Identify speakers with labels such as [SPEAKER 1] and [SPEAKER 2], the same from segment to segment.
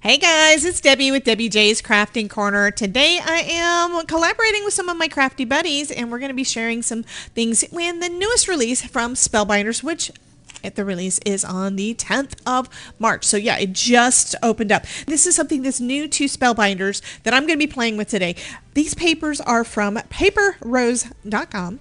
[SPEAKER 1] Hey guys, it's Debbie with Debbie J's Crafting Corner. Today I am collaborating with some of my crafty buddies and we're going to be sharing some things in the newest release from Spellbinders, which the release is on the 10th of March. So yeah, it just opened up. This is something that's new to Spellbinders that I'm going to be playing with today. These papers are from paperrose.com.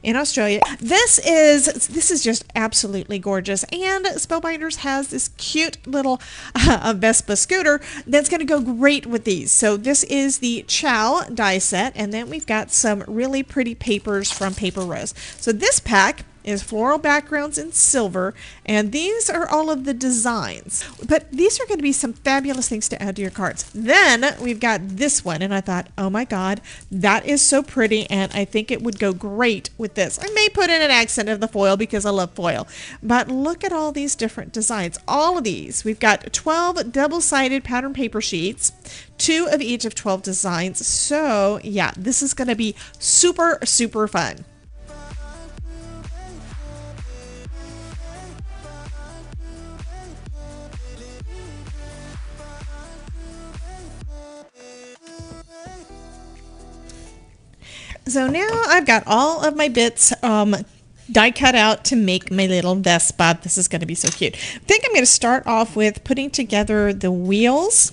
[SPEAKER 1] in Australia. This is just absolutely gorgeous, and Spellbinders has this cute little Vespa scooter that's going to go great with these. So this is the Ciao die set, and then we've got some really pretty papers from Paper Rose. So this pack is floral backgrounds in silver, and these are all of the designs. But these are going to be some fabulous things to add to your cards. Then we've got this one, and I thought, oh my god, that is so pretty, and I think it would go great with this. I may put in an accent of the foil because I love foil, but look at all these different designs. All of these, we've got 12 double-sided pattern paper sheets, 2 of each of 12 designs. So yeah, this is going to be super, super fun. So now I've got all of my bits die cut out to make my little Vespa. This is going to be so cute. I think I'm going to start off with putting together the wheels,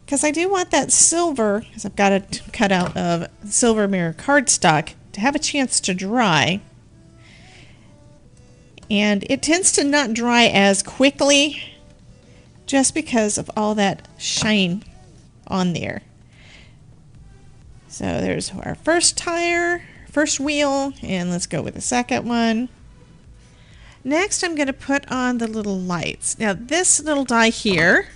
[SPEAKER 1] because I do want that silver, because I've got it cut out of silver mirror cardstock, to have a chance to dry. And it tends to not dry as quickly just because of all that shine on there. So there's our first tire, first wheel, and let's go with the second one. Next, I'm going to put on the little lights. Now this little die here,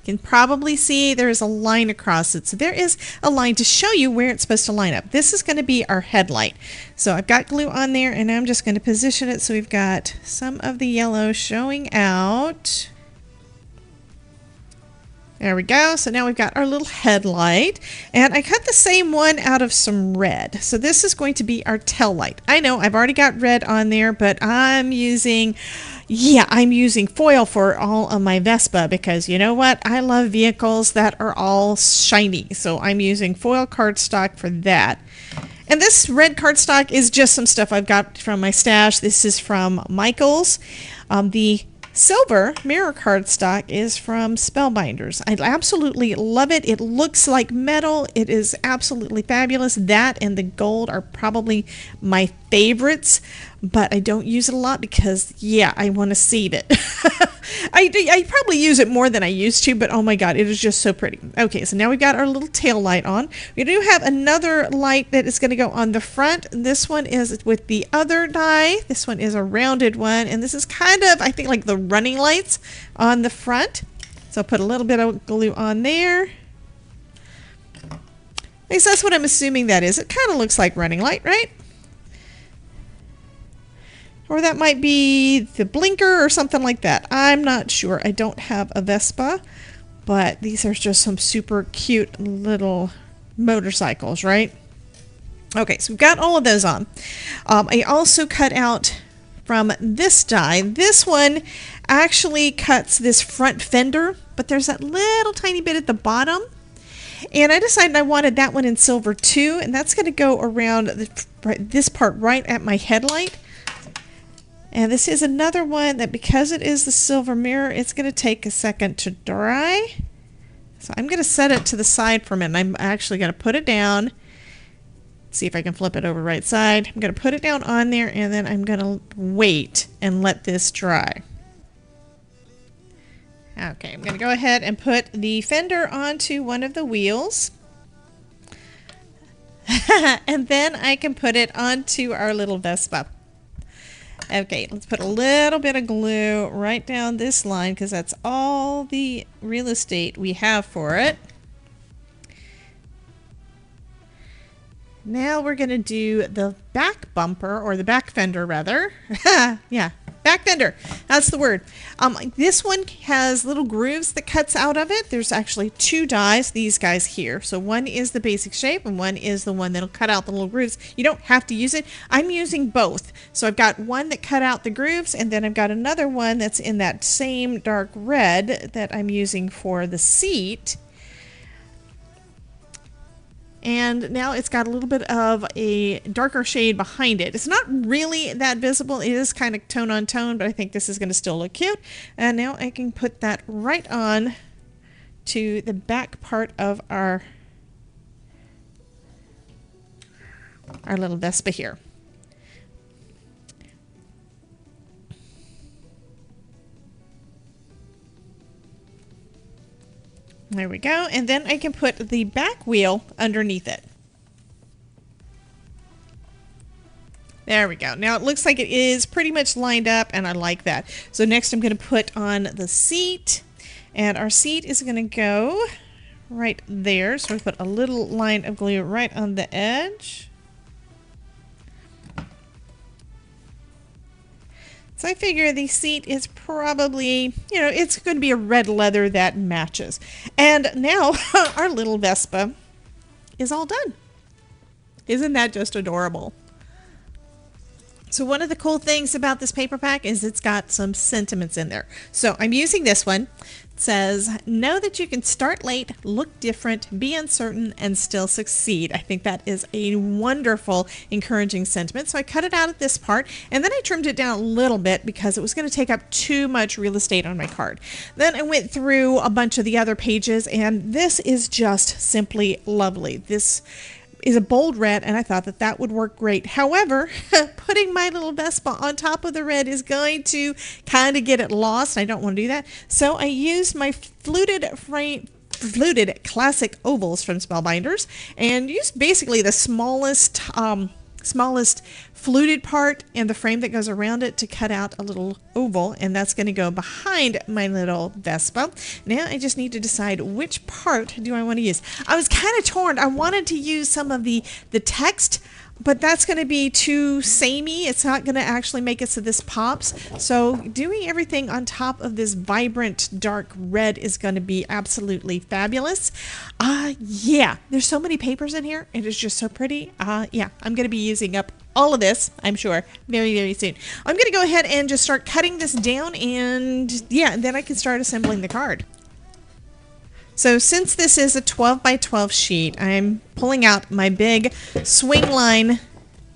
[SPEAKER 1] you can probably see there's a line across it. So there is a line to show you where it's supposed to line up. This is going to be our headlight. So I've got glue on there, and I'm just going to position it so we've got some of the yellow showing out. There we go. So now we've got our little headlight, and I cut the same one out of some red. So this is going to be our tail light. I know I've already got red on there, but I'm using foil for all of my Vespa because you know what? I love vehicles that are all shiny. So I'm using foil cardstock for that. And this red cardstock is just some stuff I've got from my stash. This is from Michael's. The silver mirror cardstock is from Spellbinders. I absolutely love it. It looks like metal. It is absolutely fabulous. That and the gold are probably my favorites, but I don't use it a lot because, yeah, I want to save it. I probably use it more than I used to, but oh my god, it is just so pretty. Okay, so now we've got our little tail light on. We do have another light that is going to go on the front. This one is with the other die. This one is a rounded one, and this is kind of, I think, like the running lights on the front. So I'll put a little bit of glue on there. At least that's what I'm assuming that is. It kind of looks like running light, right? Or that might be the blinker or something like that. I'm not sure. I don't have a Vespa, but these are just some super cute little motorcycles, right? Okay, so we've got all of those on. I also cut out from this die. This one actually cuts this front fender, but there's that little tiny bit at the bottom. And I decided I wanted that one in silver too, and that's going to go around this part right at my headlight. And this is another one that, because it is the silver mirror, it's going to take a second to dry. So I'm going to set it to the side for a minute. I'm actually going to put it down. See if I can flip it over right side. I'm going to put it down on there, and then I'm going to wait and let this dry. Okay, I'm going to go ahead and put the fender onto one of the wheels. And then I can put it onto our little Vespa. Okay, let's put a little bit of glue right down this line because that's all the real estate we have for it. Now we're going to do the back bumper, or the back fender rather. Yeah, back fender. That's the word. This one has little grooves that cuts out of it. There's actually two dies, these guys here. So one is the basic shape and one is the one that'll cut out the little grooves. You don't have to use it. I'm using both. So I've got one that cut out the grooves, and then I've got another one that's in that same dark red that I'm using for the seat. And now it's got a little bit of a darker shade behind it. It's not really that visible. It is kind of tone on tone, but I think this is going to still look cute. And now I can put that right on to the back part of our little Vespa here. There we go. And then I can put the back wheel underneath it. There we go. Now it looks like it is pretty much lined up, and I like that. So next I'm going to put on the seat, and our seat is going to go right there. So we put a little line of glue right on the edge. So I figure the seat is probably, you know, it's going to be a red leather that matches. And now our little Vespa is all done. Isn't that just adorable? So one of the cool things about this paper pack is it's got some sentiments in there. So I'm using this one. It says, know that you can start late, look different, be uncertain, and still succeed. I think that is a wonderful, encouraging sentiment. So I cut it out at this part, and then I trimmed it down a little bit because it was going to take up too much real estate on my card. Then I went through a bunch of the other pages, and this is just simply lovely. This is a bold red, and I thought that that would work great. However, putting my little Vespa on top of the red is going to kind of get it lost. I don't want to do that. So I used my fluted classic ovals from Spellbinders and used basically the smallest fluted part and the frame that goes around it to cut out a little oval, and that's going to go behind my little Vespa. Now I just need to decide which part do I want to use. I was kind of torn. I wanted to use some of the text, but that's going to be too samey. It's not going to actually make it so this pops. So doing everything on top of this vibrant dark red is going to be absolutely fabulous. Yeah, there's so many papers in here. It is just so pretty. Yeah, I'm going to be using up all of this, I'm sure, very, very soon. I'm going to go ahead and just start cutting this down, and yeah, then I can start assembling the card. So since this is a 12 by 12 sheet, I'm pulling out my big swing line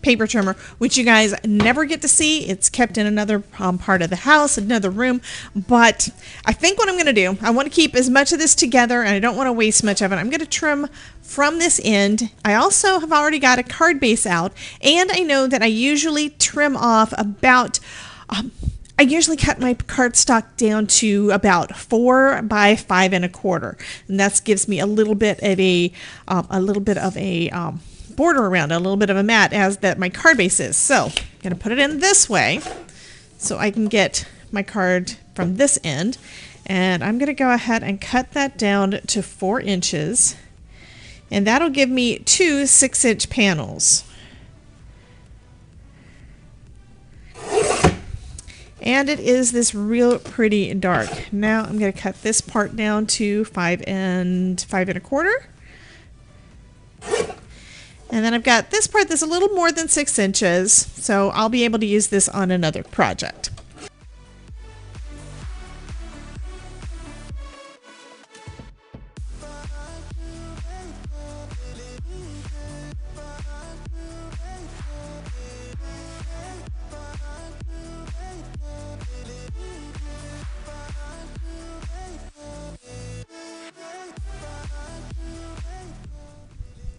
[SPEAKER 1] paper trimmer, which you guys never get to see. It's kept in another part of the house, another room. But I think what I'm going to do, I want to keep as much of this together, and I don't want to waste much of it. I'm going to trim from this end. I also have already got a card base out, and I know that I usually trim off about I usually cut my cardstock down to about 4 by 5 1/4, and that gives me a little bit of a border around it, a little bit of a mat as that my card base is. So I'm going to put it in this way so I can get my card from this end, and I'm going to go ahead and cut that down to 4 inches, and that'll give me 2 6-inch panels. And it is this real pretty dark. Now I'm going to cut this part down to 5 1/4. And then I've got this part that's a little more than 6 inches, so I'll be able to use this on another project.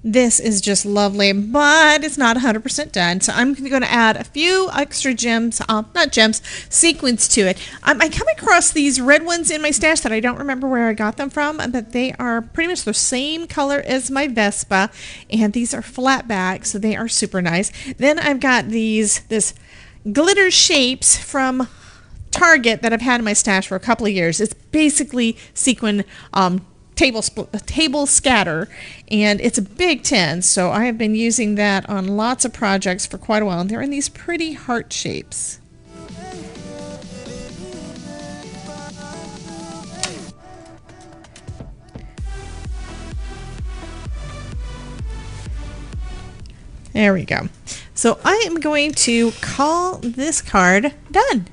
[SPEAKER 1] This is just lovely, but it's not 100% done. So I'm going to add a few extra gems, not gems, sequins to it. I come across these red ones in my stash that I don't remember where I got them from, but they are pretty much the same color as my Vespa, and these are flat back, so they are super nice. Then I've got this glitter shapes from Target that I've had in my stash for a couple of years. It's basically sequin table scatter, and it's a big tin, so I have been using that on lots of projects for quite a while, and they're in these pretty heart shapes. There we go. So I am going to call this card done.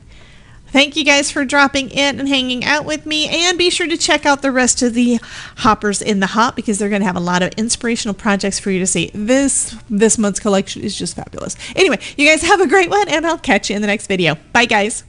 [SPEAKER 1] Thank you guys for dropping in and hanging out with me, and be sure to check out the rest of the hoppers in the hop, because they're going to have a lot of inspirational projects for you to see. This month's collection is just fabulous. Anyway, you guys have a great one, and I'll catch you in the next video. Bye, guys.